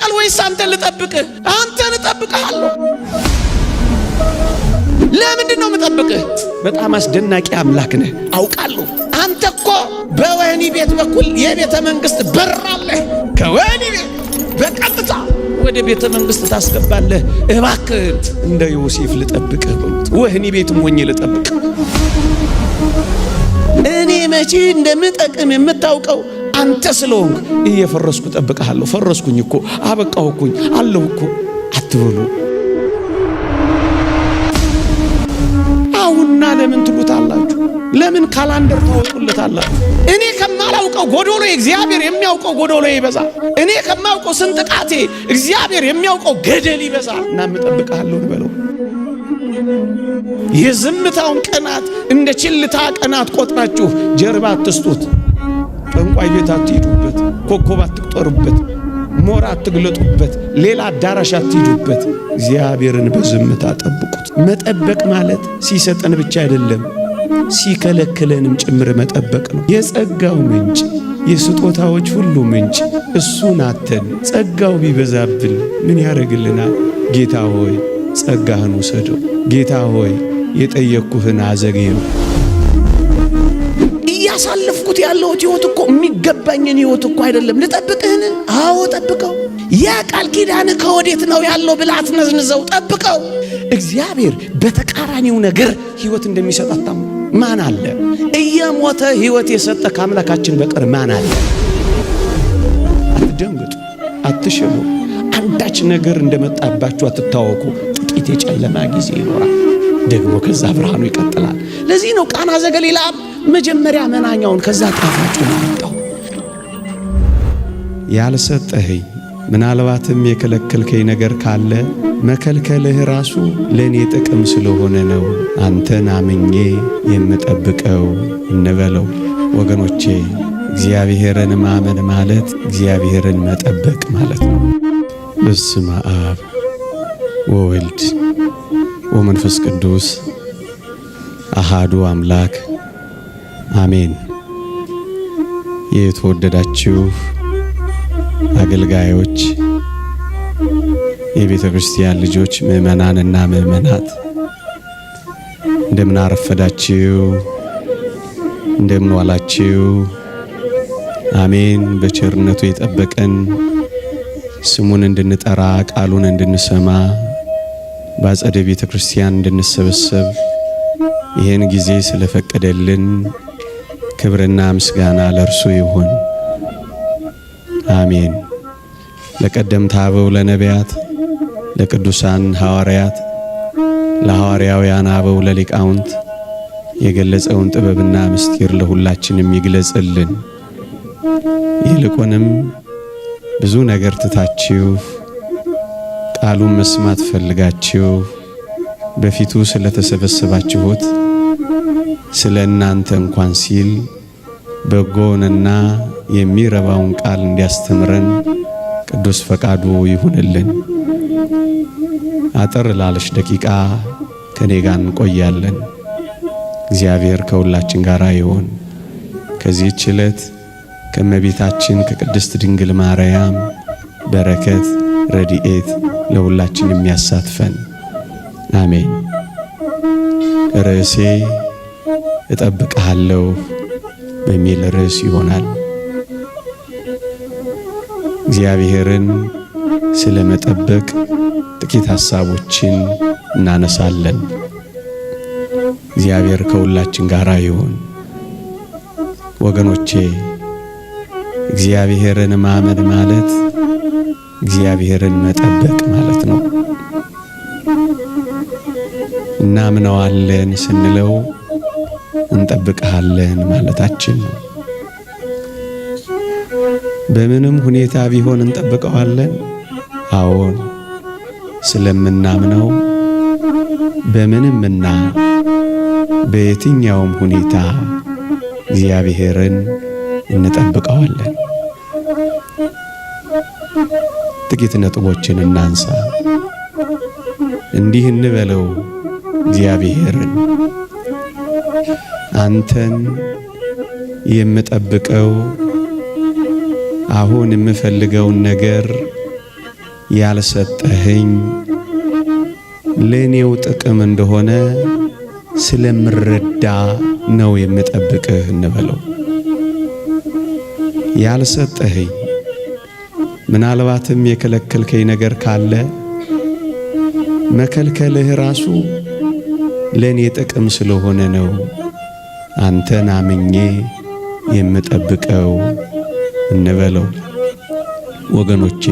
ልበቀል ወይስ አንተን ልጠብቅህ? አንተን እጠብቅሃለሁ። ለምንድን ነው የምጠብቅህ? በጣም አስደናቂ አምላክ ነህ አውቃለሁ። አንተ እኮ በወህኒ ቤት በኩል የቤተ መንግሥት በር አለህ። ከወህኒ ቤት በቀጥታ ወደ ቤተ መንግሥት ታስገባለህ። እባክህ እንደ ዮሴፍ ልጠብቅህ በሉት። ወህኒ ቤትም ሆኜ ልጠብቅህ። እኔ መቼ እንደምጠቅም የምታውቀው አንተ ስለሆንክ እየፈረስኩ ጠብቀሃለሁ። ፈረስኩኝ እኮ አበቃሁኩኝ አለሁ እኮ አትበሉ። አሁንና ለምን ትሉታላችሁ? ለምን ካላንደር ታወጡለታላችሁ? እኔ ከማላውቀው ጎዶሎ እግዚአብሔር የሚያውቀው ጎዶሎ ይበዛል። እኔ ከማውቀው ስንጥቃቴ እግዚአብሔር የሚያውቀው ገደል ይበዛል። እና እጠብቅሃለሁ እንበለው። የዝምታውን ቀናት እንደ ችልታ ቀናት ቆጥራችሁ ጀርባ አትስጡት። ጠንቋይ ቤት አትሂዱበት። ኮከብ አትቁጠሩበት። ሞራ አትግለጡበት። ሌላ አዳራሽ አትሂዱበት። እግዚአብሔርን በዝምታ ጠብቁት። መጠበቅ ማለት ሲሰጠን ብቻ አይደለም፣ ሲከለክለንም ጭምር መጠበቅ ነው። የጸጋው ምንጭ፣ የስጦታዎች ሁሉ ምንጭ እሱን አተን ጸጋው ቢበዛብን ምን ያደርግልናል? ጌታ ሆይ ጸጋህን ውሰደው። ጌታ ሆይ የጠየቅኩህን አዘግየው። እያሳለፍኩት ያለሁት ሕይወት እኮ የሚገባኝን ሕይወት እኮ አይደለም። ልጠብቅህን? አዎ ጠብቀው። ያ ቃል ኪዳን ከወዴት ነው ያለው ብለህ አትነዝንዘው፣ ጠብቀው። እግዚአብሔር በተቃራኒው ነገር ሕይወት እንደሚሰጥ አታምኑ? ማን አለ? እየሞተ ሕይወት የሰጠ ከአምላካችን በቀር ማን አለ? አትደንግጡ፣ አትሸቡ። አንዳች ነገር እንደመጣባችሁ አትታወቁ። ጥቂት የጨለማ ጊዜ ይኖራል፣ ደግሞ ከዛ ብርሃኑ ይቀጥላል። ለዚህ ነው ቃና ዘገሊላ መጀመሪያ መናኛውን ከዛ ጣፋጩን አመጣው። ያልሰጠኸኝ ምናልባትም የከለከልከኝ ነገር ካለ መከልከልህ ራሱ ለእኔ ጥቅም ስለሆነ ነው አንተን አምኜ የምጠብቀው እንበለው። ወገኖቼ እግዚአብሔርን ማመን ማለት እግዚአብሔርን መጠበቅ ማለት ነው። በስመ አብ ወወልድ ወመንፈስ ቅዱስ አሃዱ አምላክ አሜን። የተወደዳችሁ አገልጋዮች፣ የቤተ ክርስቲያን ልጆች፣ ምእመናንና ምእመናት እንደምን አረፈዳችሁ? እንደምን ዋላችሁ? አሜን። በቸርነቱ የጠበቀን ስሙን እንድንጠራ ቃሉን እንድንሰማ በአጸደ ቤተ ክርስቲያን እንድንሰበሰብ ይህን ጊዜ ስለፈቀደልን ክብርና ምስጋና ለእርሱ ይሁን። አሜን። ለቀደምት አበው ለነቢያት፣ ለቅዱሳን ሐዋርያት፣ ለሐዋርያውያን አበው ለሊቃውንት የገለጸውን ጥበብና ምስጢር ለሁላችንም ይግለጽልን። ይልቁንም ብዙ ነገር ትታችሁ ቃሉን መስማት ፈልጋችሁ በፊቱ ስለተሰበሰባችሁት ስለ እናንተ እንኳን ሲል በጎውንና የሚረባውን ቃል እንዲያስተምረን ቅዱስ ፈቃዱ ይሁንልን። አጠር ላለች ደቂቃ ከኔ ጋር እንቆያለን። እግዚአብሔር ከሁላችን ጋር ይሁን። ከዚህች ዕለት ከእመቤታችን ከቅድስት ድንግል ማርያም በረከት ረድኤት ለሁላችን የሚያሳትፈን አሜን። ርዕሴ እጠብቅሃለሁ በሚል ርዕስ ይሆናል። እግዚአብሔርን ስለ መጠበቅ ጥቂት ሐሳቦችን እናነሳለን። እግዚአብሔር ከሁላችን ጋር ይሁን። ወገኖቼ እግዚአብሔርን ማመን ማለት እግዚአብሔርን መጠበቅ ማለት ነው። እናምነዋለን ስንለው እንጠብቅሃለን ማለታችን ነው። በምንም ሁኔታ ቢሆን እንጠብቀዋለን። አዎን፣ ስለምናምነው በምንምና በየትኛውም ሁኔታ እግዚአብሔርን እንጠብቀዋለን። ጥቂት ነጥቦችን እናንሳ። እንዲህ እንበለው እግዚአብሔርን፣ አንተን የምጠብቀው አሁን የምፈልገውን ነገር ያልሰጠኸኝ ለኔው ጥቅም እንደሆነ ስለምረዳ ነው የምጠብቅህ እንበለው። ያልሰጠኸኝ ምናልባትም የከለከልከኝ ነገር ካለ መከልከልህ ራሱ ለኔ ጥቅም ስለሆነ ነው አንተን አምኜ የምጠብቀው እንበለው። ወገኖቼ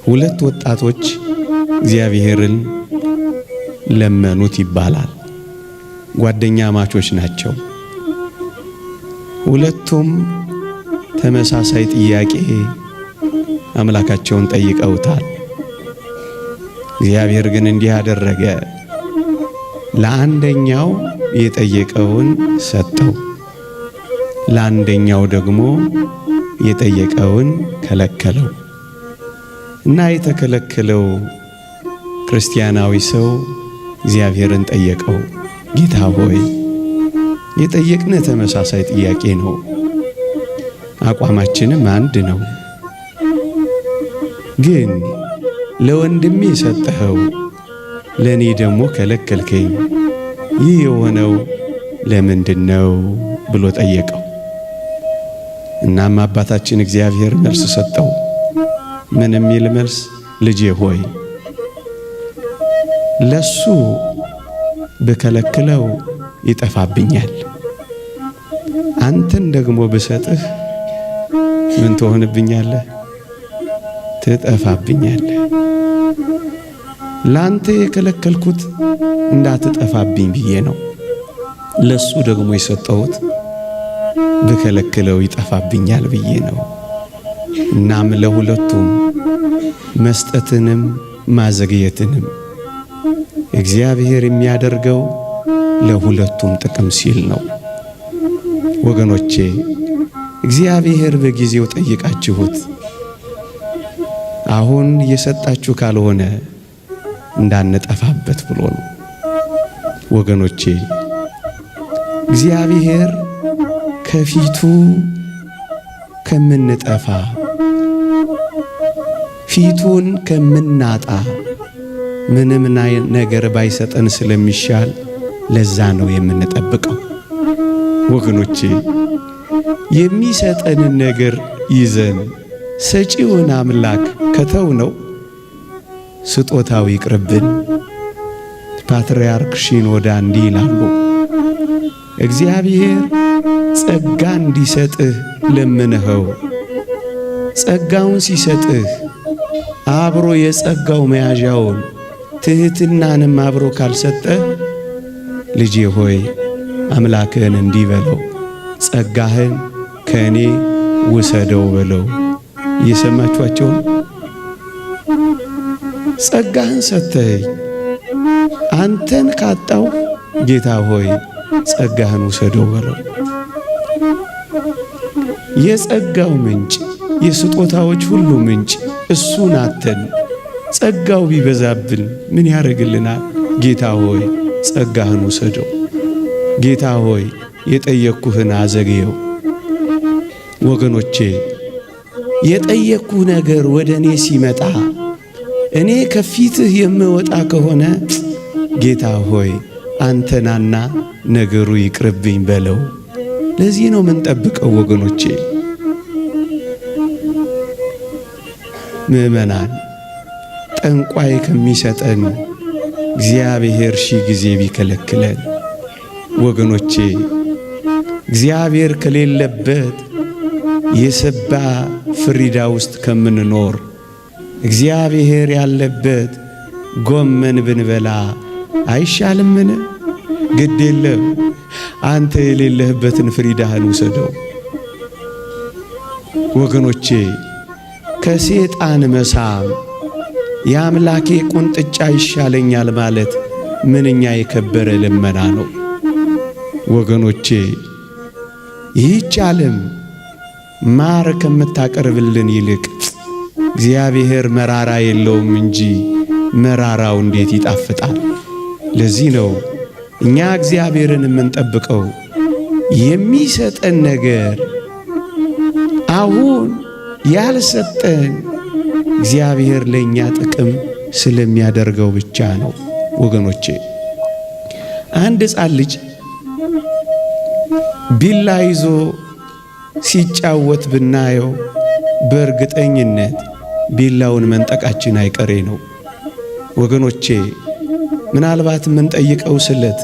ሁለት ወጣቶች እግዚአብሔርን ለመኑት ይባላል። ጓደኛ ማቾች ናቸው። ሁለቱም ተመሳሳይ ጥያቄ አምላካቸውን ጠይቀውታል። እግዚአብሔር ግን እንዲህ አደረገ። ለአንደኛው የጠየቀውን ሰጠው፣ ለአንደኛው ደግሞ የጠየቀውን ከለከለው እና የተከለከለው ክርስቲያናዊ ሰው እግዚአብሔርን ጠየቀው። ጌታ ሆይ የጠየቅነ ተመሳሳይ ጥያቄ ነው፣ አቋማችንም አንድ ነው። ግን ለወንድሜ ሰጠኸው፣ ለኔ ደግሞ ከለከልከኝ። ይህ የሆነው ለምንድነው ብሎ ጠየቀው። እናም አባታችን እግዚአብሔር መልስ ሰጠው። ምን የሚል መልስ? ልጄ ሆይ ለሱ ብከለክለው ይጠፋብኛል፣ አንተን ደግሞ ብሰጥህ ምን ትሆንብኛለህ? ትጠፋብኛለህ። ላንተ የከለከልኩት እንዳትጠፋብኝ ብዬ ነው። ለሱ ደግሞ የሰጠሁት ብከለክለው ይጠፋብኛል ብዬ ነው። እናም ለሁለቱም መስጠትንም ማዘግየትንም እግዚአብሔር የሚያደርገው ለሁለቱም ጥቅም ሲል ነው። ወገኖቼ እግዚአብሔር በጊዜው ጠይቃችሁት አሁን የሰጣችሁ ካልሆነ እንዳንጠፋበት ብሎ ነው። ወገኖቼ እግዚአብሔር ከፊቱ ከምንጠፋ ፊቱን ከምናጣ ምንም ነገር ባይሰጠን ስለሚሻል ለዛ ነው የምንጠብቀው። ወገኖቼ የሚሰጠንን ነገር ይዘን ሰጪውን አምላክ ከተው ነው ስጦታው ይቅርብን። ፓትርያርክ ሽኖዳ እንዲህ ይላሉ፣ እግዚአብሔር ጸጋ እንዲሰጥህ ለምንኸው፣ ጸጋውን ሲሰጥህ አብሮ የጸጋው መያዣውን ትህትናንም አብሮ ካልሰጠህ ልጄ ሆይ አምላክህን እንዲህ በለው፣ ጸጋህን ከእኔ ውሰደው በለው። እየሰማችኋቸው? ጸጋህን ሰጥተኸኝ አንተን ካጣው ጌታ ሆይ ጸጋህን ውሰደው በለው። የጸጋው ምንጭ የስጦታዎች ሁሉ ምንጭ እሱን አተን ጸጋው ቢበዛብን ምን ያደርግልናል? ጌታ ሆይ ጸጋህን ውሰደው። ጌታ ሆይ የጠየቅኩህን አዘግየው። ወገኖቼ የጠየቅኩህ ነገር ወደ እኔ ሲመጣ እኔ ከፊትህ የምወጣ ከሆነ ጌታ ሆይ አንተናና ነገሩ ይቅርብኝ በለው። ለዚህ ነው የምንጠብቀው ወገኖቼ። ምእመናን ጠንቋይ ከሚሰጠን እግዚአብሔር ሺህ ጊዜ ቢከለክለን፣ ወገኖቼ እግዚአብሔር ከሌለበት የሰባ ፍሪዳ ውስጥ ከምንኖር እግዚአብሔር ያለበት ጎመን ብንበላ አይሻልምን? ግድ የለም አንተ የሌለህበትን ፍሪዳህን ውሰደው። ወገኖቼ ከሴጣን መሳም የአምላኬ ቁንጥጫ ይሻለኛል ማለት ምንኛ የከበረ ልመና ነው። ወገኖቼ ይህች ዓለም ማር ከምታቀርብልን ይልቅ እግዚአብሔር መራራ የለውም እንጂ መራራው እንዴት ይጣፍጣል! ለዚህ ነው እኛ እግዚአብሔርን የምንጠብቀው። የሚሰጠን ነገር አሁን ያልሰጠን እግዚአብሔር ለኛ ጥቅም ስለሚያደርገው ብቻ ነው። ወገኖቼ አንድ ሕፃን ልጅ ቢላ ይዞ ሲጫወት ብናየው በእርግጠኝነት ቢላውን መንጠቃችን አይቀሬ ነው። ወገኖቼ ምናልባት የምንጠይቀው ስለት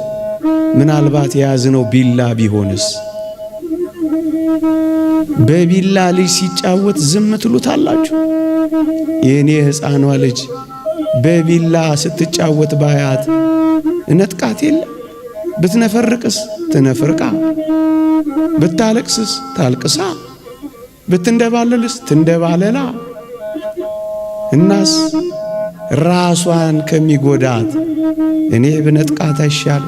ምናልባት የያዝነው ቢላ ቢሆንስ? በቢላ ልጅ ሲጫወት ዝም ትሉታላችሁ? የኔ ሕፃኗ ልጅ በቢላ ስትጫወት ባያት እነጥቃት የለ? ብትነፈርቅስ ትነፍርቃ፣ ብታለቅስስ ታልቅሳ፣ ብትንደባለልስ ትንደባለላ። እናስ ራሷን ከሚጎዳት እኔ ብነጥቃት አይሻል?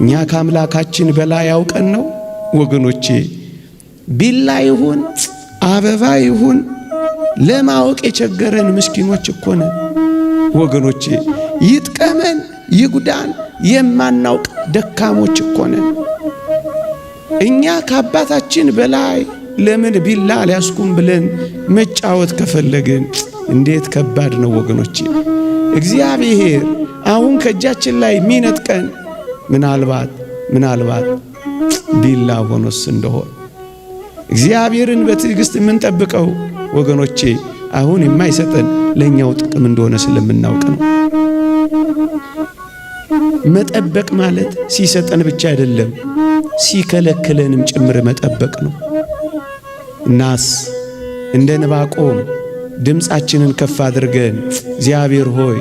እኛ ከአምላካችን በላይ ያውቀን ነው ወገኖቼ። ቢላ ይሁን አበባ ይሁን ለማወቅ የቸገረን ምስኪኖች እኮ ነን ወገኖቼ። ይጥቀመን ይጉዳን የማናውቅ ደካሞች እኮ ነን። እኛ ከአባታችን በላይ ለምን ቢላ ሊያስኩም ብለን መጫወት ከፈለግን እንዴት ከባድ ነው ወገኖቼ። እግዚአብሔር አሁን ከእጃችን ላይ ሚነጥቀን ምናልባት ቢላ ሆኖስ እንደሆነ እግዚአብሔርን በትዕግስት የምንጠብቀው ወገኖቼ አሁን የማይሰጠን ለኛው ጥቅም እንደሆነ ስለምናውቅ ነው። መጠበቅ ማለት ሲሰጠን ብቻ አይደለም ሲከለክለንም ጭምር መጠበቅ ነው። እናስ እንደ ዕንባቆም ድምፃችንን ከፍ አድርገን እግዚአብሔር ሆይ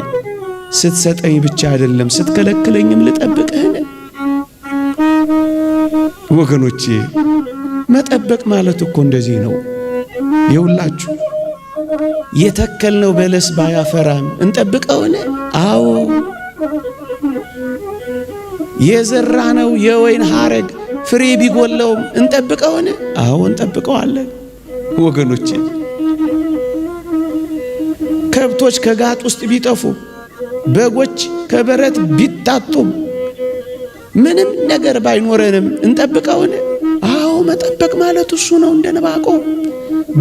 ስትሰጠኝ ብቻ አይደለም ስትከለክለኝም ልጠብቅህን። ወገኖቼ መጠበቅ ማለት እኮ እንደዚህ ነው። ይውላችሁ የተከልነው በለስ ባያፈራም እንጠብቀውን? አዎ። የዘራነው የወይን ሐረግ ፍሬ ቢጎለውም እንጠብቀውን? አዎ እንጠብቀዋለን ወገኖቼ። ከብቶች ከጋጥ ውስጥ ቢጠፉ፣ በጎች ከበረት ቢታጡም፣ ምንም ነገር ባይኖረንም እንጠብቀውን? አዎ መጠበቅ ማለት እሱ ነው። እንደ ዕንባቆም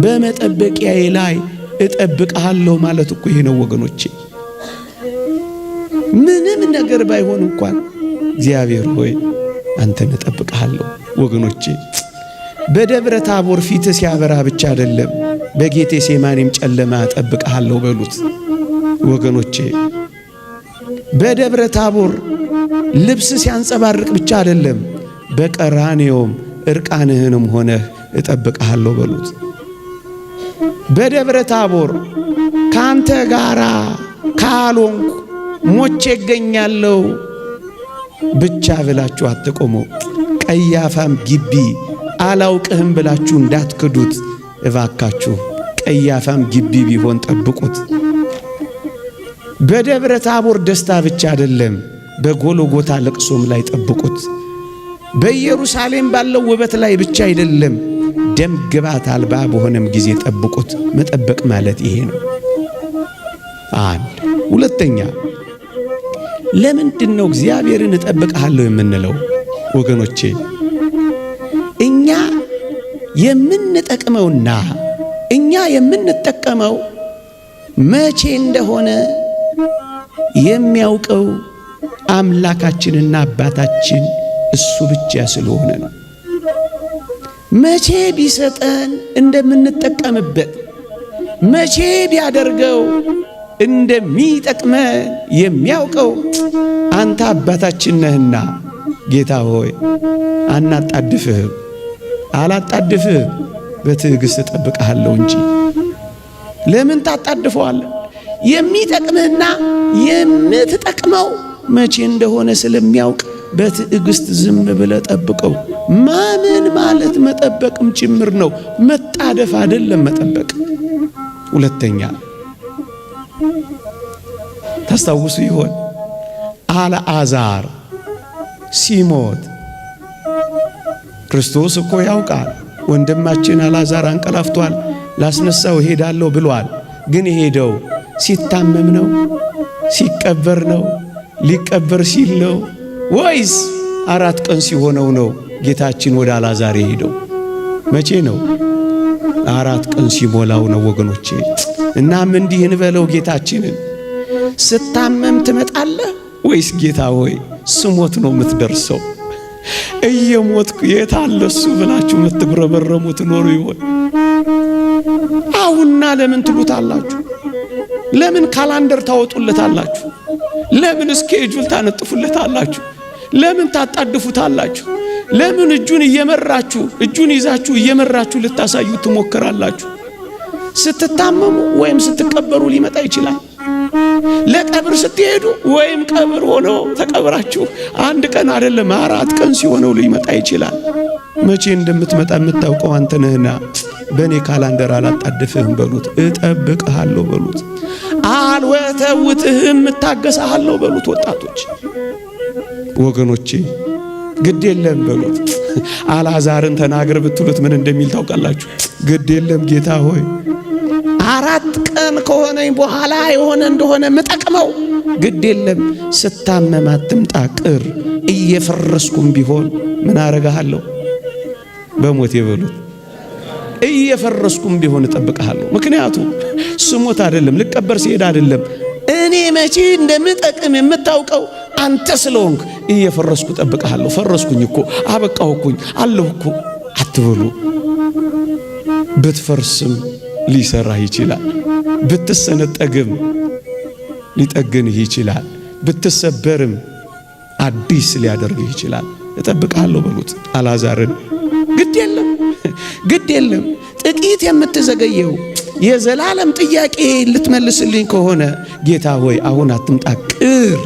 በመጠበቂያዬ ላይ እጠብቅሃለሁ ማለት እኮ ይሄ ነው ወገኖቼ። ምንም ነገር ባይሆን እንኳን እግዚአብሔር ሆይ አንተን እጠብቅሃለሁ ወገኖቼ። በደብረ ታቦር ፊት ሲያበራ ብቻ አይደለም በጌቴ ሴማኒም ጨለማ እጠብቅሃለሁ በሉት ወገኖቼ። በደብረ ታቦር ልብስ ሲያንጸባርቅ ብቻ አይደለም በቀራንዮም እርቃንህንም ሆነህ እጠብቅሃለሁ በሉት። በደብረ ታቦር ካንተ ጋራ ካልሆንኩ ሞቼ እገኛለሁ ብቻ ብላችሁ አትቆሙ። ቀያፋም ግቢ አላውቅህም ብላችሁ እንዳትክዱት እባካችሁ። ቀያፋም ግቢ ቢሆን ጠብቁት። በደብረ ታቦር ደስታ ብቻ አይደለም በጎልጎታ ለቅሶም ላይ ጠብቁት። በኢየሩሳሌም ባለው ውበት ላይ ብቻ አይደለም ደም ግባት አልባ በሆነም ጊዜ ጠብቁት። መጠበቅ ማለት ይሄ ነው። አንድ ሁለተኛ ለምንድን ነው እግዚአብሔርን እጠብቅሃለሁ የምንለው ወገኖቼ? እኛ የምንጠቅመውና እኛ የምንጠቀመው መቼ እንደሆነ የሚያውቀው አምላካችንና አባታችን እሱ ብቻ ስለሆነ ነው። መቼ ቢሰጠን እንደምንጠቀምበት፣ መቼ ቢያደርገው እንደሚጠቅመን የሚያውቀው አንተ አባታችን ነህና ጌታ ሆይ አናጣድፍህም፣ አላጣድፍህም፣ በትዕግሥት እጠብቅሃለሁ እንጂ ለምን ታጣድፈዋለህ? የሚጠቅምህና የምትጠቅመው መቼ እንደሆነ ስለሚያውቅ በትዕግሥት ዝም ብለህ ጠብቀው። ማመን ማለት መጠበቅም ጭምር ነው። መጣደፍ አይደለም መጠበቅ። ሁለተኛ ታስታውሱ ይሆን አልዓዛር ሲሞት ክርስቶስ እኮ ያውቃል ወንድማችን አልዓዛር አንቀላፍቷል፣ ላስነሳው እሄዳለሁ ብሏል። ግን ሄደው ሲታመም ነው? ሲቀበር ነው? ሊቀበር ሲል ነው? ወይስ 4 ቀን ሲሆነው ነው ጌታችን ወደ አልዓዛር ሄደው? መቼ ነው? 4 ቀን ሲሞላው ነው ወገኖቼ። እናም እንዲህ እንበለው ጌታችንን፣ ስታመም ትመጣለህ ወይስ ጌታ ሆይ ስሞት ነው የምትደርሰው? እየሞትኩ የት አለ እሱ ብላችሁ የምትጉረበረሙ ትኖሩ ይሆን? አሁንና ለምን ትሉታላችሁ? ለምን ካላንደር ታወጡለታላችሁ? ለምን ስኬጁል ታነጥፉለታላችሁ? ለምን ታጣድፉታላችሁ? ለምን እጁን ይዛችሁ እየመራችሁ ልታሳዩት ትሞክራላችሁ? ስትታመሙ ወይም ስትቀበሩ ሊመጣ ይችላል። ለቀብር ስትሄዱ ወይም ቀብር ሆኖ ተቀብራችሁ አንድ ቀን አይደለም 4 ቀን ሲሆነው ሊመጣ ይችላል። መቼ እንደምትመጣ የምታውቀው አንተ ነህና በእኔ ካላንደር አላጣድፍህም በሉት። እጠብቅሃለሁ በሉት። አልወተውትህም እታገስሃለሁ በሉት። ወጣቶች ወገኖቼ ግድ የለም በሉት። አልዓዛርን ተናገር ብትሉት ምን እንደሚል ታውቃላችሁ? ግድ የለም ጌታ ሆይ 4 ቀን ከሆነኝ በኋላ የሆነ እንደሆነ መጠቅመው ግድ የለም። ስታመም አትምጣ ቅር። እየፈረስኩም ቢሆን ምን አረጋለሁ? በሞት የበሉት እየፈረስኩም ቢሆን እጠብቅሃለሁ። ምክንያቱም ስሞት አይደለም ልቀበር ሲሄድ አይደለም እኔ መቼ እንደምጠቅም የምታውቀው አንተ ስለሆንክ እየፈረስኩ እጠብቅሃለሁ። ፈረስኩኝ እኮ አበቃሁኝ አለሁ እኮ አትበሉ። ብትፈርስም ሊሰራህ ይችላል። ብትሰነጠግም ሊጠግንህ ይችላል። ብትሰበርም አዲስ ሊያደርግህ ይችላል። እጠብቅሃለሁ በሉት አልዓዛርን። ግድ የለም ጥቂት የምትዘገየው የዘላለም ጥያቄ ልትመልስልኝ ከሆነ ጌታ ሆይ አሁን አትምጣ ቅር።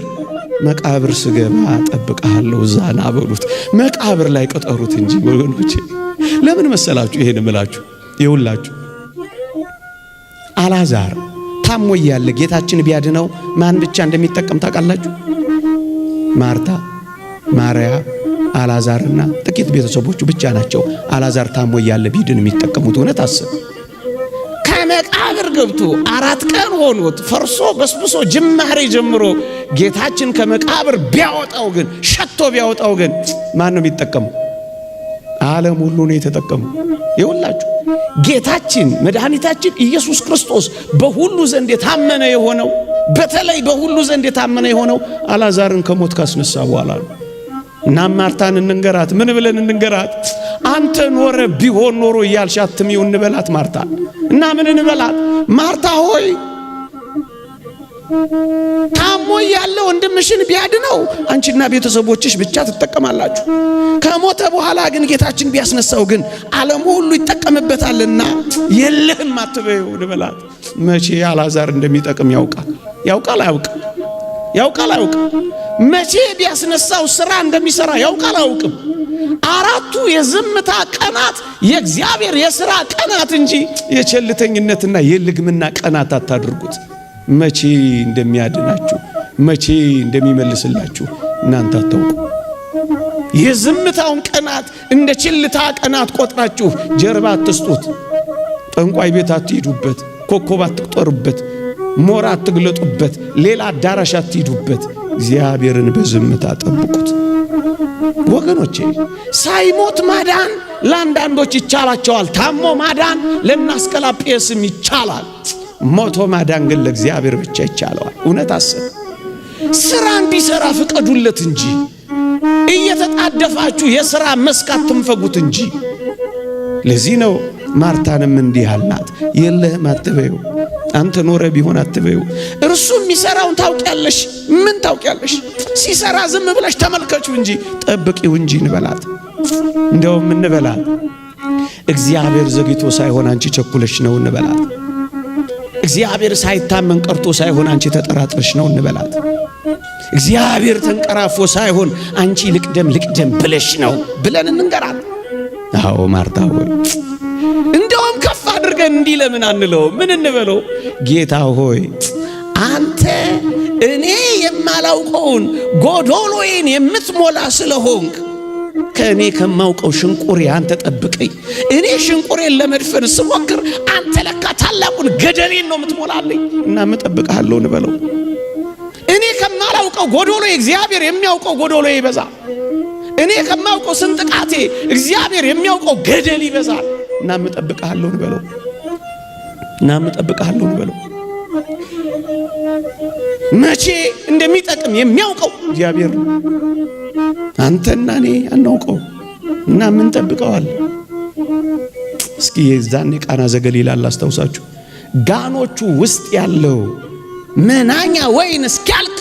መቃብር ስገባ እጠብቅሃለሁ ዛና በሉት። መቃብር ላይ ቀጠሩት እንጂ ወገኖቼ። ለምን መሰላችሁ ይሄን እምላችሁ? ይውላችሁ አልዓዛር ታሞ እያለ ጌታችን ቢያድነው ማን ብቻ እንደሚጠቀም ታውቃላችሁ? ማርታ፣ ማርያም፣ አልዓዛርና ጥቂት ቤተሰቦቹ ብቻ ናቸው። አልዓዛር ታሞ እያለ ቢድን የሚጠቀሙት። እውነት አስብ። ከመቃብር ገብቶ 4 ቀን ሆኖት ፈርሶ በስብሶ ጅማሬ ጀምሮ ጌታችን ከመቃብር ቢያወጣው ግን ሸቶ ቢያወጣው ግን ማን ነው የሚጠቀመው? ዓለም ሁሉ ነው የተጠቀመው። ይውላችሁ ጌታችን መድኃኒታችን ኢየሱስ ክርስቶስ በሁሉ ዘንድ የታመነ የሆነው በተለይ በሁሉ ዘንድ የታመነ የሆነው አልዓዛርን ከሞት ካስነሳ በኋላ ነው። እና ማርታን እንንገራት። ምን ብለን እንንገራት? አንተ ኖረ ቢሆን ኖሮ እያልሽ አትሚው እንበላት ማርታ። እና ምን እንበላት? ማርታ ሆይ ታሞ ያለ ወንድምሽን ቢያድነው አንቺና ቤተሰቦችሽ ብቻ ትጠቀማላችሁ። ከሞተ በኋላ ግን ጌታችን ቢያስነሳው ግን ዓለም ሁሉ ይጠቀምበታልና የለህም አትበይው እንበላት። መቼ አልዓዛር እንደሚጠቅም ያውቃል አያውቅም? መቼ ቢያስነሳው ስራ እንደሚሰራ ያውቃል አያውቅም? 4ቱ የዝምታ ቀናት የእግዚአብሔር የሥራ ቀናት እንጂ የቸልተኝነትና የልግምና ቀናት አታድርጉት። መቼ እንደሚያድናችሁ መቼ እንደሚመልስላችሁ እናንተ አታውቁ። የዝምታውን ቀናት እንደ ችልታ ቀናት ቆጥራችሁ ጀርባ አትስጡት። ጠንቋይ ቤት አትሂዱበት። ኮከብ አትቁጠሩበት። ሞራ አትግለጡበት። ሌላ አዳራሽ አትሂዱበት። እግዚአብሔርን በዝምታ ጠብቁት ወገኖቼ። ሳይሞት ማዳን ለአንዳንዶች ይቻላቸዋል። ታሞ ማዳን ለናስቀላጴስም ይቻላል። ሞቶ ማዳን ግን ለእግዚአብሔር ብቻ ይቻለዋል። እውነት አስብ። ስራ እንዲሰራ ፍቀዱለት እንጂ እየተጣደፋችሁ የሥራ መስክ አትንፈጉት እንጂ። ለዚህ ነው ማርታንም እንዲህ አልናት፣ የለህም አትበይው። አንተ ኖረ ቢሆን አትበይው። እርሱ የሚሰራውን ታውቂያለሽ። ምን ታውቂያለሽ? ሲሰራ ዝም ብለሽ ተመልከቹ እንጂ ጠብቂው እንጂ እንበላት። እንደውም እንበላት እግዚአብሔር ዘግይቶ ሳይሆን አንቺ ቸኩለሽ ነው እንበላት። እግዚአብሔር ሳይታመን ቀርቶ ሳይሆን አንቺ ተጠራጥረሽ ነው እንበላት። እግዚአብሔር ተንቀራፎ ሳይሆን አንቺ ልቅደም ብለሽ ነው ብለን እንንገራት። አዎ ማርታ ሆይ እንደውም ከፍ አድርገን እንዲህ ለምን አንለው? ምን እንበለው? ጌታ ሆይ አንተ እኔ የማላውቀውን ጎዶሎዬን የምትሞላ ስለሆንክ ከእኔ ከማውቀው ሽንቁሬ አንተ ጠብቀኝ። እኔ ሽንቁሬን ለመድፈን ስሞክር አንተ ለካ ታላቁን ገደሌን ነው የምትሞላልኝ እና እጠብቅሃለሁ እንበለው። እኔ ከማላውቀው ጎዶሎ እግዚአብሔር የሚያውቀው ጎዶሎ ይበዛል። እኔ ከማውቀው ስንጥቃቴ እግዚአብሔር የሚያውቀው ገደል ይበዛል እና እጠብቅሃለሁ እንበለው። እና እጠብቅሃለሁ በለው። መቼ እንደሚጠቅም የሚያውቀው እግዚአብሔር ነው። አንተና እኔ አናውቀው እና ምን ጠብቀዋል? እስኪ የዛኔ ቃና ዘገሊላ አስታውሳችሁ፣ ጋኖቹ ውስጥ ያለው መናኛ ወይን እስኪያልቅ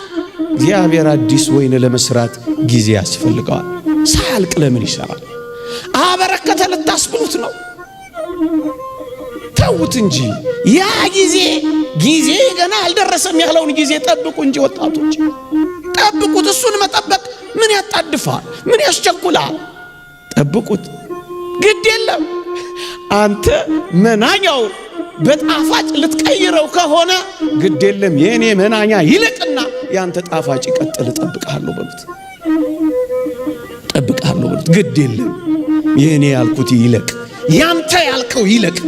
እግዚአብሔር አዲስ ወይን ለመስራት ጊዜ ያስፈልገዋል። ሳያልቅ ለምን ይሰራል? አበረከተ ልታስብሉት ነው? ተውት እንጂ ያ ጊዜ ገና አልደረሰም ያለውን ጊዜ ጠብቁ እንጂ ወጣቶች ጠብቁት። እሱን መጠበቅ ምን ያጣድፋል? ምን ያስቸኩላል? ጠብቁት። ግድ የለም አንተ መናኛው በጣፋጭ ልትቀይረው ከሆነ ግድ የለም የኔ መናኛ ይልቅና ያንተ ጣፋጭ ይቀጥል። ጠብቅሃለሁ በሉት። ጠብቅሃለሁ በሉት። ግድ የለም የኔ ያልኩት ይለቅ፣ ያንተ ያልከው ይለቅ፣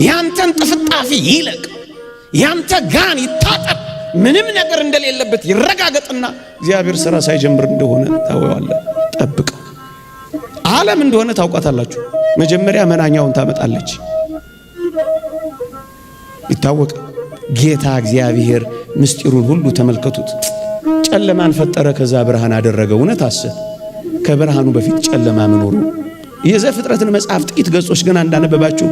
ያንተን ጥፍጣፊ ይለቅ፣ ያንተ ጋን ይታጠብ፣ ምንም ነገር እንደሌለበት ይረጋገጥና እግዚአብሔር ሥራ ሳይጀምር እንደሆነ ታወዋለህ። ጠብቀው። ዓለም እንደሆነ ታውቃታላችሁ። መጀመሪያ መናኛውን ታመጣለች። ይታወቅ ጌታ እግዚአብሔር ምስጢሩን ሁሉ ተመልከቱት። ጨለማን ፈጠረ፣ ከዛ ብርሃን አደረገ። እውነት አሰብ ከብርሃኑ በፊት ጨለማ መኖሩ የዘፍጥረትን መጽሐፍ ጥቂት ገጾች ገና እንዳነበባችሁ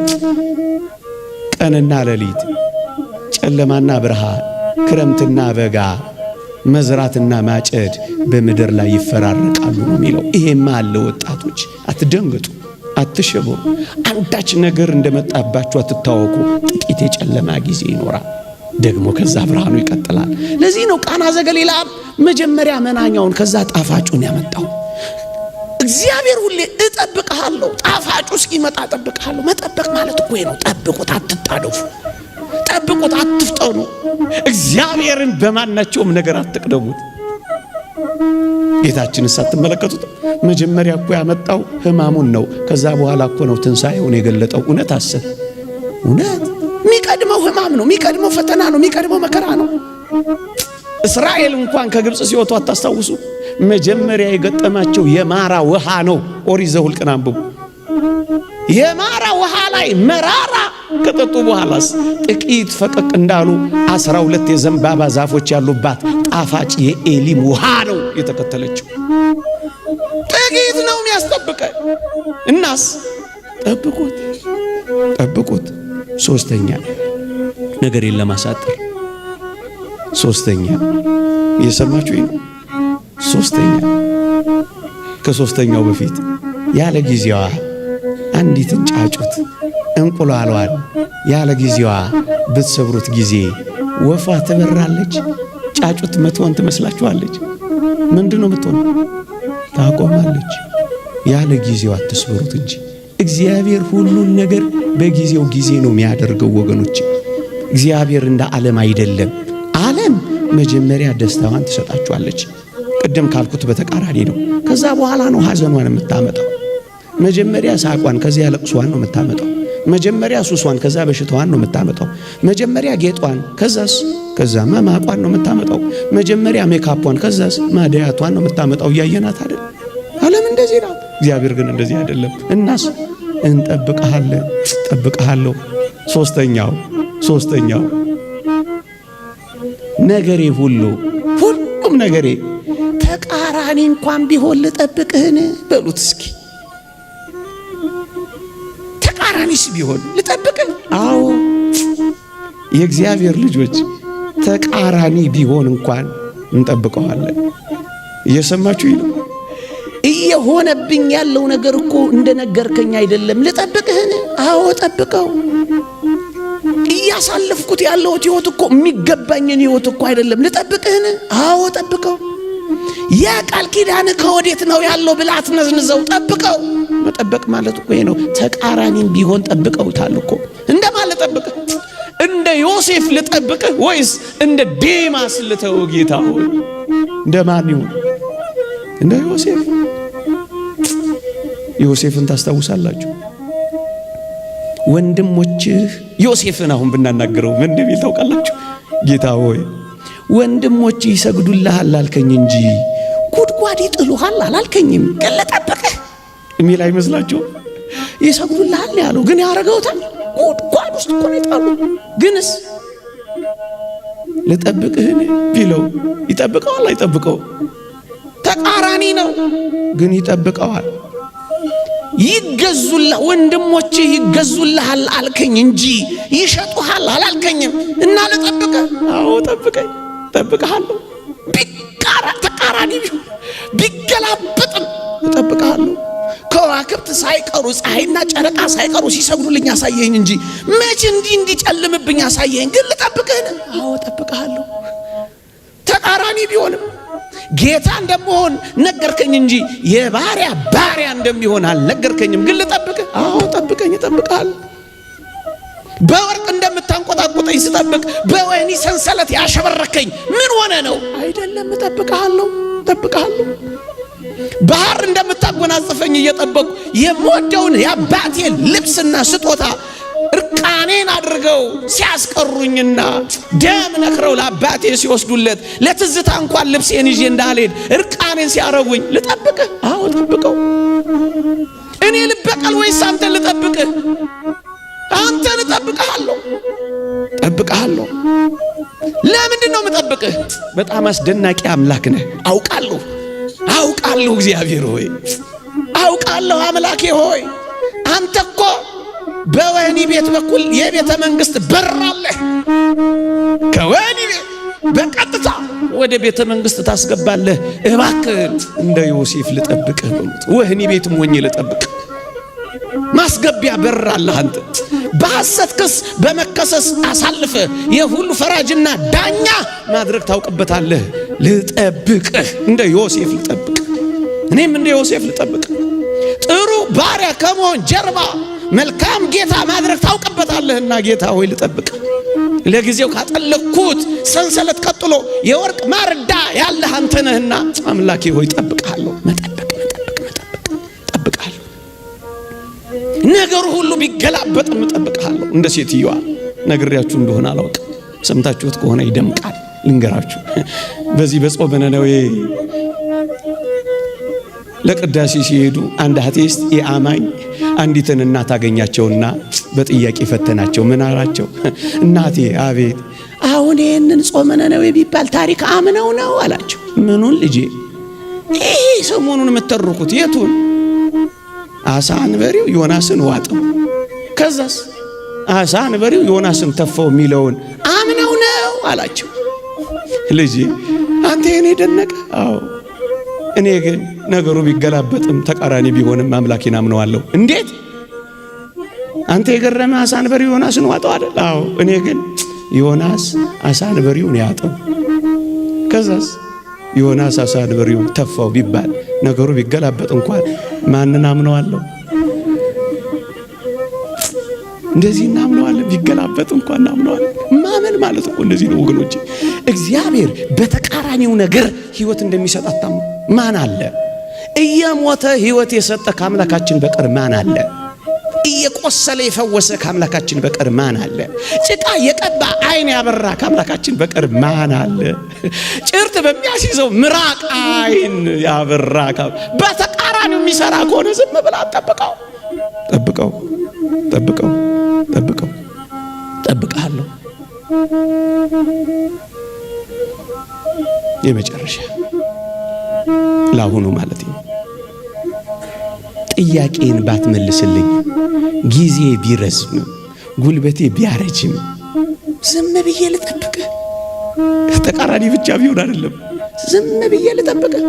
ቀንና ሌሊት፣ ጨለማና ብርሃን፣ ክረምትና በጋ፣ መዝራትና ማጨድ በምድር ላይ ይፈራረቃሉ ነው የሚለው። ይሄማ አለ። ወጣቶች አትደንግጡ፣ አትሸበሩ። አንዳች ነገር እንደመጣባችሁ አትታወቁ። ጥቂት የጨለማ ጊዜ ይኖራል፣ ደግሞ ከዛ ብርሃኑ ይቀጥላል። ለዚህ ነው ቃና ዘገሊላ መጀመሪያ መናኛውን ከዛ ጣፋጩን ያመጣው። እግዚአብሔር ሁሌ እጠብቅሃለሁ፣ ጣፋጩ እስኪመጣ እጠብቅሃለሁ። መጠበቅ ማለት እኮ ነው። ጠብቁት፣ አትጣደፉ። ጠብቁት፣ አትፍጠኑ። እግዚአብሔርን በማናቸውም ነገር አትቅደሙት። ጌታችንን ሳትመለከቱት መጀመሪያ እኮ ያመጣው ሕማሙን ነው። ከዛ በኋላ እኮ ነው ትንሣኤውን የገለጠው። እውነት አሰብ እውነት የሚቀድመው ሕማም ነው፣ የሚቀድመው ፈተና ነው፣ የሚቀድመው መከራ ነው። እስራኤል እንኳን ከግብፅ ሲወጡ አታስታውሱ? መጀመሪያ የገጠማቸው የማራ ውሃ ነው። ኦሪት ዘኍልቍን አንብቡ። የማራ ውሃ ላይ መራራ ከጠጡ በኋላስ ጥቂት ፈቀቅ እንዳሉ 12 የዘንባባ ዛፎች ያሉባት ጣፋጭ የኤሊም ውሃ ነው የተከተለችው። ጥቂት ነው የሚያስጠብቀን። እናስ ጠብቁት፣ ጠብቁት። ሶስተኛ ነገርን ለማሳጠር ሶስተኛ እየሰማችሁ ነው። ሶስተኛ ከሶስተኛው በፊት ያለ ጊዜዋ አንዲትን ጫጩት እንቁላሏን ያለ ጊዜዋ ብትሰብሩት ጊዜ ወፏ ትበራለች። ጫጩት መትሆን ትመስላችኋለች? ምንድነው ምትሆን? ታቆማለች። ያለ ጊዜዋ አትስበሩት እንጂ እግዚአብሔር ሁሉን ነገር በጊዜው ጊዜ ነው የሚያደርገው። ወገኖች እግዚአብሔር እንደ ዓለም አይደለም። ዓለም መጀመሪያ ደስታዋን ትሰጣችኋለች። ቅድም ካልኩት በተቃራኒ ነው። ከዛ በኋላ ነው ሐዘኗን የምታመጣው። መጀመሪያ ሳቋን ከዚያ ለቅሷን ነው የምታመጣው። መጀመሪያ ሱሷን ከዛ በሽታዋን ነው የምታመጣው። መጀመሪያ ጌጧን ከዛ ማማቋን ነው የምታመጣው። መጀመሪያ ሜካፖን ከዛስ ማዲያቷን ነው የምታመጣው። እያየናት አይደል? ዓለም እንደዚህ ናት። እግዚአብሔር ግን እንደዚህ አይደለም። እናስ እንጠብቅሃለን፣ ጠብቅሃለሁ። ሶስተኛው ነገሬ ሁሉም ነገሬ ተቃራኒ እንኳን ቢሆን ልጠብቅህን በሉት እስኪ። ተቃራኒስ ቢሆን ልጠብቅህ? አዎ የእግዚአብሔር ልጆች ተቃራኒ ቢሆን እንኳን እንጠብቀዋለን። እየሰማችሁ ነው? እየሆነብኝ ያለው ነገር እኮ እንደነገርከኝ አይደለም። ልጠብቅህን? አዎ ጠብቀው። እያሳለፍኩት ያለሁት ሕይወት እኮ የሚገባኝን ሕይወት እኮ አይደለም። ልጠብቅህን? አዎ ጠብቀው። ያ ቃል ኪዳን ከወዴት ነው ያለው ብለህ አትነዝንዘው። ጠብቀው። መጠበቅ ማለት እኮ ይሄ ነው። ተቃራኒም ቢሆን ጠብቀውታል እኮ። እንደማለት ልጠብቅህ? እንደ ዮሴፍ ልጠብቅህ ወይስ እንደ ዴማስ ልተው? ጌታ ሆይ እንደማን ይሁን? እንደ ዮሴፍን ታስታውሳላችሁ? ወንድሞችህ ዮሴፍን አሁን ብናናገረው ምን እንደሚል ታውቃላችሁ? ጌታ ሆይ ወንድሞችህ ይሰግዱልሃል አልከኝ እንጂ ጉድጓድ ይጥሉሃል አላልከኝም። ግን ልጠብቅህ የሚል አይመስላችሁም? ይሰግዱልሃል ያለው ግን ያረገውታል። ጉድጓድ ውስጥ እኮ ነው የጣሉት። ግንስ ልጠብቅህን ቢለው ይጠብቀዋል አይጠብቀው? ተቃራኒ ነው፣ ግን ይጠብቀዋል። ይገዙልህ ወንድሞቼ ይገዙልሃል አልከኝ እንጂ ይሸጡሃል አላልከኝም። እና ልጠብቅህ? አዎ ጠብቀኝ፣ ጠብቀሃለሁ። ተቃራኒ ቢገላበጥም እጠብቀሃለሁ። ከዋክብት ሳይቀሩ ፀሐይና ጨረቃ ሳይቀሩ ሲሰግዱልኝ አሳየኝ እንጂ መቼ እንዲጨልምብኝ አሳየኝ። ግን ልጠብቅህ? አዎ እጠብቅሃለሁ። ተቃራኒ ቢሆንም ጌታ እንደምሆን ነገርከኝ እንጂ የባሪያ ባሪያ እንደሚሆን አልነገርከኝም። ግን ልጠብቅህ? አዎ ጠብቀኝ፣ እጠብቅሃለሁ። በወርቅ እንደምታንቆጣቁጠኝ ስጠብቅ በወህኒ ሰንሰለት ያሸበረከኝ ምን ሆነ ነው? አይደለም፣ እጠብቅሃለሁ፣ እጠብቅሃለሁ። ባህር እንደምታጎናጽፈኝ እየጠበቁ የምወደውን የአባቴን ልብስና ስጦታ እርቃኔን አድርገው ሲያስቀሩኝና ደም ነክረው ለአባቴ ሲወስዱለት ለትዝታ እንኳን ልብሴን ይዤ እንዳልሄድ እርቃኔን ሲያረጉኝ ልጠብቅህ? አዎ ጠብቀው። እኔ ልበቀል ወይስ አንተ ልጠብቅህ? አንተ ልጠብቅሃለሁ፣ ጠብቅሃለሁ። ለምንድን ነው የምጠብቅህ? በጣም አስደናቂ አምላክ ነህ። አውቃለሁ፣ አውቃለሁ። እግዚአብሔር ሆይ አውቃለሁ። አምላኬ ሆይ አንተ እኮ በወህኒ ቤት በኩል የቤተ መንግስት በር አለህ። ከወህኒ ቤት በቀጥታ ወደ ቤተ መንግስት ታስገባለህ። እባክህ እንደ ዮሴፍ ልጠብቅህ በሉት። ወህኒ ቤትም ሆኜ ልጠብቅህ ማስገቢያ በር አለህ። አንተ በሐሰት ክስ በመከሰስ አሳልፈ የሁሉ ፈራጅና ዳኛ ማድረግ ታውቅበታለህ። ልጠብቅህ፣ እንደ ዮሴፍ ልጠብቅህ። እኔም እንደ ዮሴፍ ልጠብቅህ። ጥሩ ባሪያ ከመሆን ጀርባ መልካም ጌታ ማድረግ ታውቅበታለህና ጌታ ሆይ ልጠብቅህ። ለጊዜው ካጠለቅኩት ሰንሰለት ቀጥሎ የወርቅ ማርዳ ያለህ አንተ ነህና አምላኬ ሆይ ጠብቅሃለሁ። ነገሩ ሁሉ ቢገላበጥም እጠብቅሃለሁ። እንደ ሴትዮዋ ነግሬያችሁ እንደሆነ አላውቅም፣ ሰምታችሁት ከሆነ ይደምቃል። ልንገራችሁ። በዚህ በጾመ ነነዌ ለቅዳሴ ሲሄዱ አንድ አቴስት የአማኝ አንዲትን እናት አገኛቸውና በጥያቄ ፈተናቸው። ምን አላቸው? እናቴ አቤት፣ አሁን ይህንን ጾመ ነነዌ ቢባል ታሪክ አምነው ነው አላቸው። ምኑን ልጄ? ይሄ ሰሞኑን የምትተርኩት የቱን? አሳ አንበሪው ዮናስን ዋጠው፣ ከዛስ አሳ አንበሪው ዮናስን ተፋው የሚለውን አምነው ነው አላቸው። ልጄ አንተ የኔ ደነቀ? አዎ። እኔ ግን ነገሩ ቢገላበጥም ተቃራኒ ቢሆንም አምላኬን አምነዋለሁ። እንዴት? አንተ የገረመ አሳ አንበሪው ዮናስን ዋጠው አይደል? አዎ። እኔ ግን ዮናስ አሳ አንበሪውን ያጠው፣ ከዛስ ዮናስ አሳ አንበሪውን ተፋው ቢባል ነገሩ ቢገላበጥ እንኳን ማንን አምነዋለሁ? እንደዚህ እናምነዋለን። ቢገላበጥ እንኳን እናምነዋለን። ማመን ማለት እኮ እንደዚህ ነው ወገኖቼ። እግዚአብሔር በተቃራኒው ነገር ሕይወት እንደሚሰጥ አታምኑ? ማን አለ? እየሞተ ሕይወት የሰጠ ከአምላካችን በቀር ማን አለ? እየቆሰለ የፈወሰ ከአምላካችን በቀር ማን አለ? ጭቃ የቀባ ዓይን ያበራ ከአምላካችን በቀር ማን አለ? ጭርት በሚያስይዘው ምራቅ ዓይን ያበራ በተቃራኒው የሚሰራ ከሆነ ዝም ብላ ጠብቀው፣ ጠብቀው፣ ጠብቀው፣ ጠብቀው። ጠብቀሃለሁ። የመጨረሻ ለአሁኑ ማለት ነው። ጥያቄን ባትመልስልኝ፣ ጊዜ ቢረዝም፣ ጉልበቴ ቢያረጅም ዝም ብዬ ልጠብቅህ። ተቃራኒ ብቻ ቢሆን አይደለም፣ ዝም ብዬ ልጠብቅህ።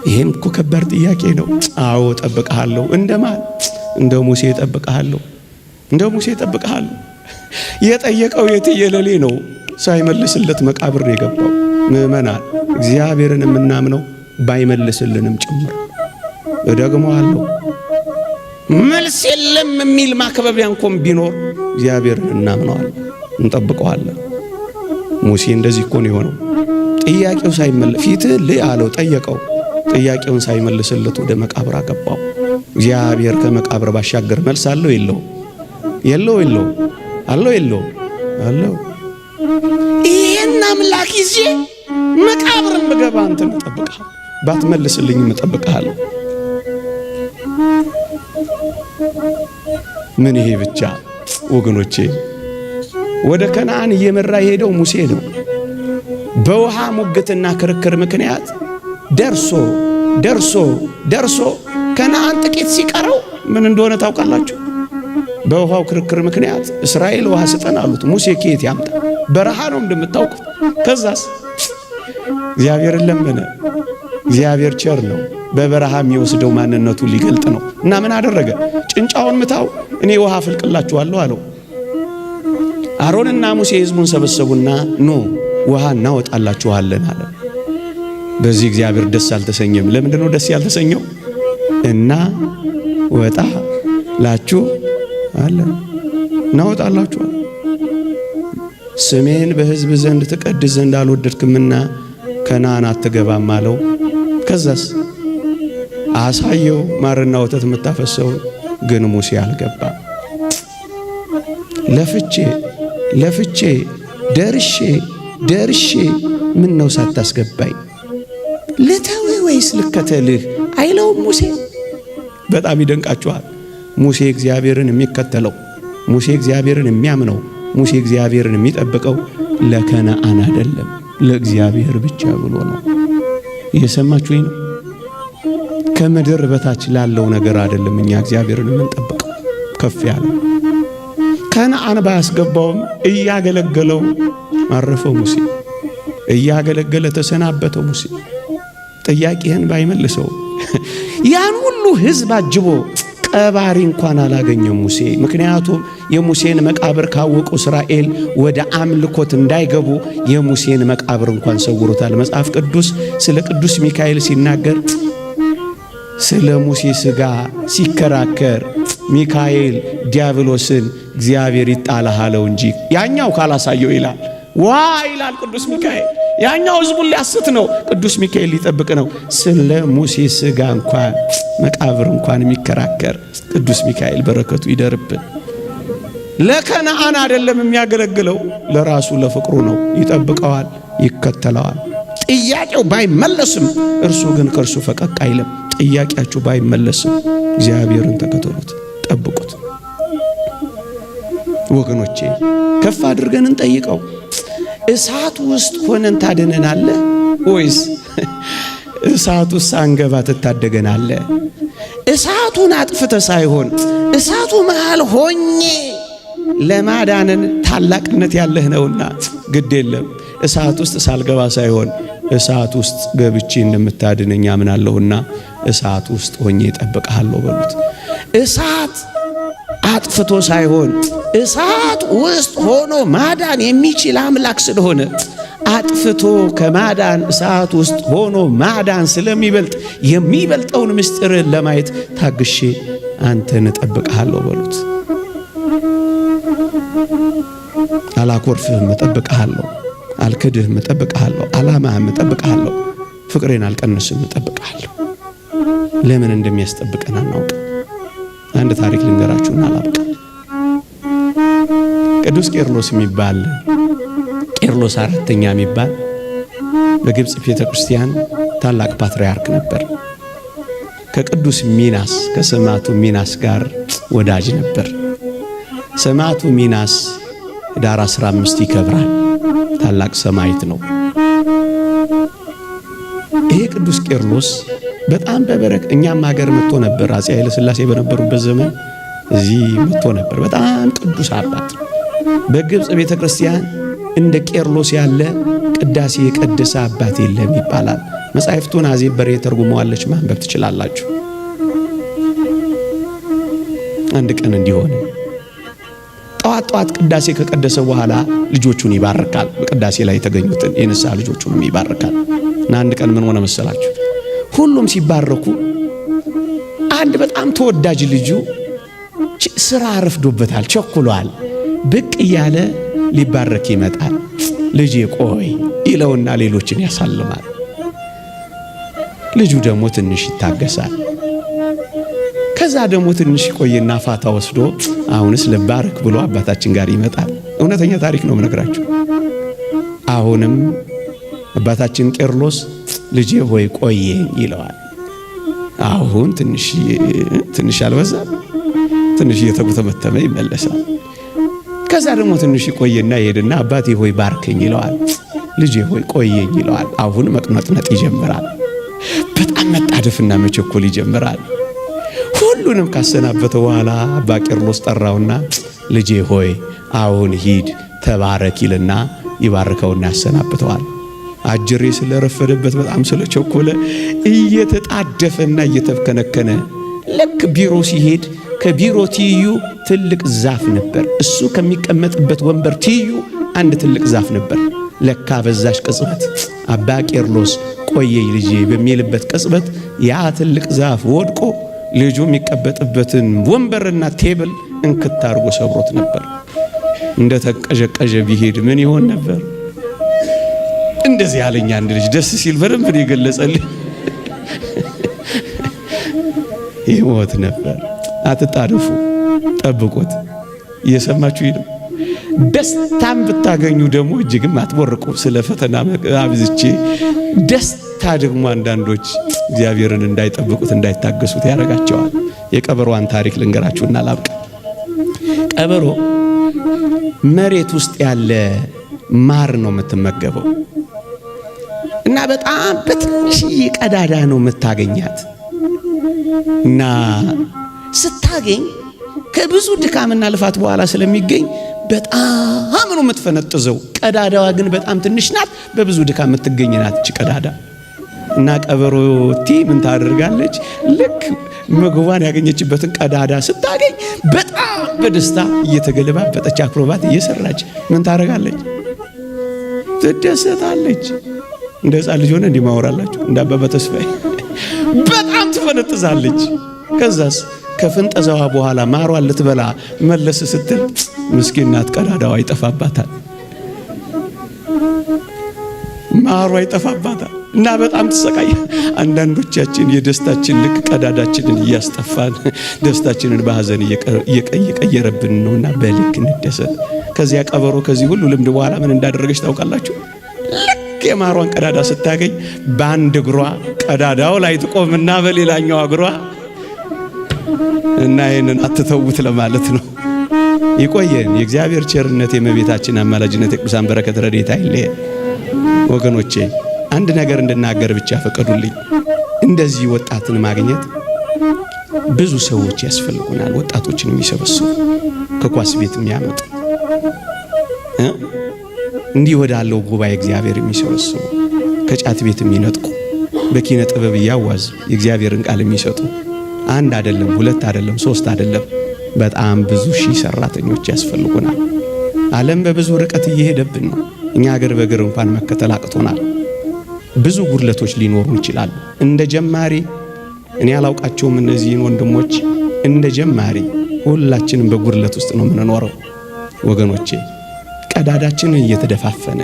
ይሄም እኮ ከባድ ጥያቄ ነው። አዎ ጠብቀሃለሁ። እንደማን? እንደ ሙሴ ጠብቀሃለሁ። እንደ ሙሴ ጠብቀሃለሁ። የጠየቀው የትየለሌ ነው፣ ሳይመልስለት መቃብር ነው የገባው። ምእመናን እግዚአብሔርን የምናምነው ባይመልስልንም ጭምር እደግመዋለሁ። መልስ የለም የሚል ማክበቢያ እንኳን ቢኖር እግዚአብሔርን እናምነዋለን፣ እንጠብቀዋለን። ሙሴ እንደዚህ እኮ ነው የሆነው። ጥያቄው ሳይመለስ ፊትህን ልይ አለው፣ ጠየቀው። ጥያቄውን ሳይመልስለት ወደ መቃብር አገባው። እግዚአብሔር ከመቃብር ባሻገር መልስ አለው የለው? የለው? የለው? አለው? የለው? አለው። ይሄን አምላክ ይዤ መቃብርን ብገባ አንተን እጠብቅሃለሁ፣ ባትመልስልኝም እጠብቅሃለሁ። ምን ይሄ ብቻ ወገኖቼ። ወደ ከነዓን እየመራ የሄደው ሙሴ ነው። በውሃ ሙግትና ክርክር ምክንያት ደርሶ ከነዓን ጥቂት ሲቀረው ምን እንደሆነ ታውቃላችሁ? በውሃው ክርክር ምክንያት እስራኤል ውሃ ስጠን አሉት። ሙሴ ከየት ያምጣ? በረሃ ነው እንደምታውቁት። ከዛስ እግዚአብሔርን ለመነ። እግዚአብሔር ቸር ነው። በበረሃ የሚወስደው ማንነቱ ሊገልጥ ነው እና ምን አደረገ? ጭንጫውን ምታው፣ እኔ ውሃ አፈልቅላችኋለሁ አለው። አሮንና ሙሴ ሕዝቡን ሰበሰቡና ኑ ውሃ እናወጣላችኋለን አለ። በዚህ እግዚአብሔር ደስ አልተሰኘም። ለምንድን ነው ደስ ያልተሰኘው? እና ወጣ ላችሁ አለ። እናወጣላችሁ ስሜን በሕዝብ ዘንድ ትቀድስ ዘንድ አልወደድክምና ከነዓን አትገባም አለው። ከዛስ አሳየው ማርና ወተት የምታፈሰው፣ ግን ሙሴ አልገባ። ለፍቼ ደርሼ ምን ነው ሳታስገባኝ ልተው ወይስ ልከተልህ አይለውም ሙሴ። በጣም ይደንቃችኋል። ሙሴ እግዚአብሔርን የሚከተለው፣ ሙሴ እግዚአብሔርን የሚያምነው፣ ሙሴ እግዚአብሔርን የሚጠብቀው ለከነዓን አይደለም፣ ለእግዚአብሔር ብቻ ብሎ ነው። እየሰማችሁኝ ነው? ከምድር በታች ላለው ነገር አይደለም እኛ እግዚአብሔርን የምንጠብቀው። ከፍ ያለ ከነዓን ባያስገባውም እያገለገለው አረፈው ሙሴ። እያገለገለ ተሰናበተው ሙሴ። ጥያቄህን ባይመልሰው ያን ሁሉ ሕዝብ አጅቦ ቀባሪ እንኳን አላገኘም ሙሴ። ምክንያቱም የሙሴን መቃብር ካወቁ እስራኤል ወደ አምልኮት እንዳይገቡ የሙሴን መቃብር እንኳን ሰውሮታል። መጽሐፍ ቅዱስ ስለ ቅዱስ ሚካኤል ሲናገር ስለ ሙሴ ሥጋ ሲከራከር ሚካኤል ዲያብሎስን እግዚአብሔር ይጣላሃለው እንጂ ያኛው ካላሳየው ይላል። ይላል ቅዱስ ሚካኤል። ያኛው ሕዝቡን ሊያስት ነው፣ ቅዱስ ሚካኤል ሊጠብቅ ነው። ስለ ሙሴ ሥጋ እንኳን መቃብር እንኳን የሚከራከር ቅዱስ ሚካኤል በረከቱ ይደርብን። ለከነዓን አይደለም የሚያገለግለው፣ ለራሱ ለፍቅሩ ነው። ይጠብቀዋል፣ ይከተለዋል። ጥያቄው ባይመለስም እርሱ ግን ከእርሱ ፈቀቅ አይልም። ጥያቄያችሁ ባይመለስም እግዚአብሔርን ተከተሉት፣ ጠብቁት። ወገኖቼ ከፍ አድርገን እንጠይቀው። እሳት ውስጥ ሆነን ታድነናለህ ወይስ እሳት ውስጥ ሳንገባ ትታደገናለህ? እሳቱን አጥፍተ ሳይሆን እሳቱ መሃል ሆኜ ለማዳንን ታላቅነት ያለህ ነውና ግድ የለም። እሳት ውስጥ ሳልገባ ሳይሆን እሳት ውስጥ ገብቼ እንደምታድነኝ አምናለሁና እሳት ውስጥ ሆኜ እጠብቅሃለሁ በሉት። እሳት አጥፍቶ ሳይሆን እሳት ውስጥ ሆኖ ማዳን የሚችል አምላክ ስለሆነ አጥፍቶ ከማዳን እሳት ውስጥ ሆኖ ማዳን ስለሚበልጥ የሚበልጠውን ምስጢር ለማየት ታግሼ አንተን እጠብቅሃለሁ በሉት። አላኮርፍህም፣ እጠብቅሃለሁ። አልክድህም፣ እጠብቅሃለሁ። ዓላማህም እጠብቅሃለሁ። ፍቅሬን አልቀንስም፣ እጠብቅሃለሁ። ለምን እንደሚያስጠብቀን አናውቅ። አንድ ታሪክ ልንገራችሁና አላብቅ። ቅዱስ ቄርሎስ የሚባል ቄርሎስ አራተኛ የሚባል በግብጽ ቤተ ክርስቲያን ታላቅ ፓትርያርክ ነበር። ከቅዱስ ሚናስ ከሰማዕቱ ሚናስ ጋር ወዳጅ ነበር። ሰማዕቱ ሚናስ ኅዳር 15 ይከብራል። ታላቅ ሰማዕት ነው። ይሄ ቅዱስ ቄርሎስ በጣም በበረክ እኛም ሀገር መጥቶ ነበር። አፄ ኃይለ ሥላሴ በነበሩበት ዘመን እዚህ መጥቶ ነበር። በጣም ቅዱስ አባት። በግብጽ ቤተ ክርስቲያን እንደ ቄርሎስ ያለ ቅዳሴ የቀደሰ አባት የለም ይባላል። መጻሕፍቱን አዜብ በሬ ተርጉመዋለች፣ ማንበብ ትችላላችሁ። አንድ ቀን እንዲሆነ ጠዋት ቅዳሴ ከቀደሰ በኋላ ልጆቹን ይባርካል። በቅዳሴ ላይ የተገኙትን የንስሐ ልጆቹንም ይባርካል። እና አንድ ቀን ምን ሆነ መሰላችሁ? ሁሉም ሲባረኩ አንድ በጣም ተወዳጅ ልጁ ስራ አረፍዶበታል፣ ቸኩሏል። ብቅ እያለ ሊባረክ ይመጣል። ልጄ ቆይ ይለውና ሌሎችን ያሳልማል። ልጁ ደግሞ ትንሽ ይታገሳል። ከዛ ደግሞ ትንሽ ቆይና ፋታ ወስዶ አሁንስ ልባረክ ብሎ አባታችን ጋር ይመጣል። እውነተኛ ታሪክ ነው የምነግራችሁ። አሁንም አባታችን ቄርሎስ ልጄ ሆይ ቆየኝ ይለዋል። አሁን ትንሽ አልበዛም? ትንሽ እየተጉተመተመ ይመለሳል። ከዛ ደግሞ ትንሽ ይቆይና ይሄድና አባቴ ሆይ ባርከኝ ይለዋል። ልጄ ሆይ ቆየኝ ይለዋል። አሁን መቅነጥነጥ ይጀምራል። በጣም መጣደፍና መቸኮል ይጀምራል። ሁሉንም ካሰናበተ በኋላ አባ ቄርሎስ ጠራውና ልጄ ሆይ አሁን ሂድ ተባረክ ይልና ይባርከውና ያሰናብተዋል። አጅሬ ስለረፈደበት በጣም ስለቸኮለ እየተጣደፈና እየተከነከነ ልክ ቢሮ ሲሄድ ከቢሮ ትይዩ ትልቅ ዛፍ ነበር። እሱ ከሚቀመጥበት ወንበር ትይዩ አንድ ትልቅ ዛፍ ነበር። ለካ በዛሽ ቅጽበት አባ ቄርሎስ ቆየኝ ልጄ በሚልበት ቅጽበት ያ ትልቅ ዛፍ ወድቆ ልጁ የሚቀመጥበትን ወንበርና ቴብል እንክት አድርጎ ሰብሮት ነበር። እንደ ተቀዠቀዠ ቢሄድ ምን ይሆን ነበር? እንደዚህ ያለኝ አንድ ልጅ ደስ ሲል በደንብ ነው የገለጸልኝ። ይሞት ነበር። አትጣደፉ፣ ጠብቁት። እየሰማችሁ ነው። ደስታም ብታገኙ ደግሞ እጅግም አትቦርቁ። ስለ ፈተና አብዝቼ ደስታ ደግሞ አንዳንዶች እግዚአብሔርን እንዳይጠብቁት እንዳይታገሱት ያደርጋቸዋል። የቀበሮዋን ታሪክ ልንገራችሁና ላብቃ። ቀበሮ መሬት ውስጥ ያለ ማር ነው የምትመገበው እና በጣም በትንሽዬ ቀዳዳ ነው የምታገኛት እና ስታገኝ ከብዙ ድካምና ልፋት በኋላ ስለሚገኝ በጣም ነው የምትፈነጥዘው። ቀዳዳዋ ግን በጣም ትንሽ ናት፣ በብዙ ድካም የምትገኝ ናት እቺ ቀዳዳ። እና ቀበሮቲ ምን ታደርጋለች? ልክ ምግቧን ያገኘችበትን ቀዳዳ ስታገኝ በጣም በደስታ እየተገለባበጠች አክሮባት እየሰራች ምን ታደርጋለች? ትደሰታለች። እንደ ሕፃን ልጅ ሆነ እንዲማወራላችሁ እንደ አባባ ተስፋዬ በጣም ትፈነጥዛለች። ከዛስ ከፍንጠዛዋ በኋላ ማሯን ልትበላ መለስ ስትል ምስኪን ናት፣ ቀዳዳዋ ይጠፋባታል፣ ማሯ ይጠፋባታል እና በጣም ትሰቃይ። አንዳንዶቻችን የደስታችን ልክ ቀዳዳችንን እያስጠፋን ደስታችንን በሐዘን እየቀየረብን ነውና በልክ እንደሰት። ከዚያ ቀበሮ ከዚህ ሁሉ ልምድ በኋላ ምን እንዳደረገች ታውቃላችሁ? ልክ የማሯን ቀዳዳ ስታገኝ በአንድ እግሯ ቀዳዳው ላይ ትቆምና በሌላኛው እግሯ እና ይህንን አትተውት ለማለት ነው። ይቆየን። የእግዚአብሔር ቸርነት፣ የእመቤታችን አማላጅነት፣ የቅዱሳን በረከት ረድኤት አይለየን። ወገኖቼ አንድ ነገር እንድናገር ብቻ ፈቀዱልኝ። እንደዚህ ወጣትን ማግኘት ብዙ ሰዎች ያስፈልጉናል። ወጣቶችን የሚሰበስቡ ከኳስ ቤት የሚያመጡ እንዲህ ወዳለው ጉባኤ እግዚአብሔር የሚሰበስቡ ከጫት ቤት የሚነጥቁ በኪነ ጥበብ እያዋዝ የእግዚአብሔርን ቃል የሚሰጡ አንድ አይደለም፣ ሁለት አይደለም፣ ሶስት አይደለም፣ በጣም ብዙ ሺህ ሰራተኞች ያስፈልጉናል። ዓለም በብዙ ርቀት እየሄደብን ነው። እኛ ሀገር በእግር እንኳን መከተል አቅቶናል። ብዙ ጉድለቶች ሊኖሩ ይችላሉ። እንደ ጀማሪ እኔ አላውቃቸውም እነዚህን ወንድሞች። እንደ ጀማሪ ሁላችንም በጉድለት ውስጥ ነው የምንኖረው ወገኖቼ። ቀዳዳችንን እየተደፋፈነ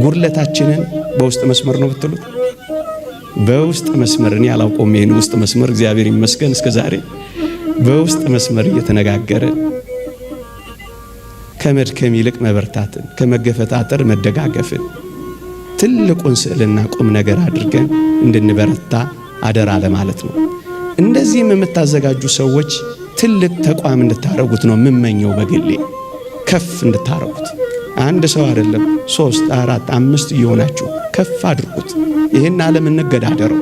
ጉድለታችንን በውስጥ መስመር ነው ብትሉት በውስጥ መስመር እኔ አላውቀውም ይሄን ውስጥ መስመር። እግዚአብሔር ይመስገን እስከ ዛሬ በውስጥ መስመር እየተነጋገረ ከመድከም ይልቅ መበርታትን፣ ከመገፈታተር መደጋገፍን ትልቁን ስዕልና ቁም ነገር አድርገን እንድንበረታ አደራ ለማለት ነው። እንደዚህም የምታዘጋጁ ሰዎች ትልቅ ተቋም እንድታረጉት ነው የምመኘው። በግሌ ከፍ እንድታረጉት አንድ ሰው አይደለም 3፣ 4፣ 5 እየሆናችሁ ከፍ አድርጉት። ይህን ዓለም እንገዳደረው።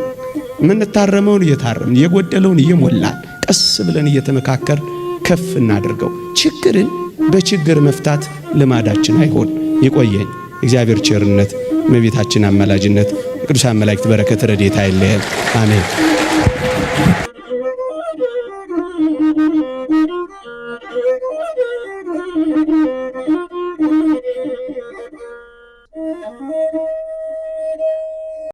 የምንታረመውን እየታረምን የጎደለውን እየሞላን ቀስ ብለን እየተመካከር ከፍ እናድርገው። ችግርን በችግር መፍታት ልማዳችን አይሆን። ይቆየኝ። እግዚአብሔር ቸርነት፣ እመቤታችን አማላጅነት፣ ቅዱሳን መላእክት በረከት ረድኤት አይለየን። አሜን።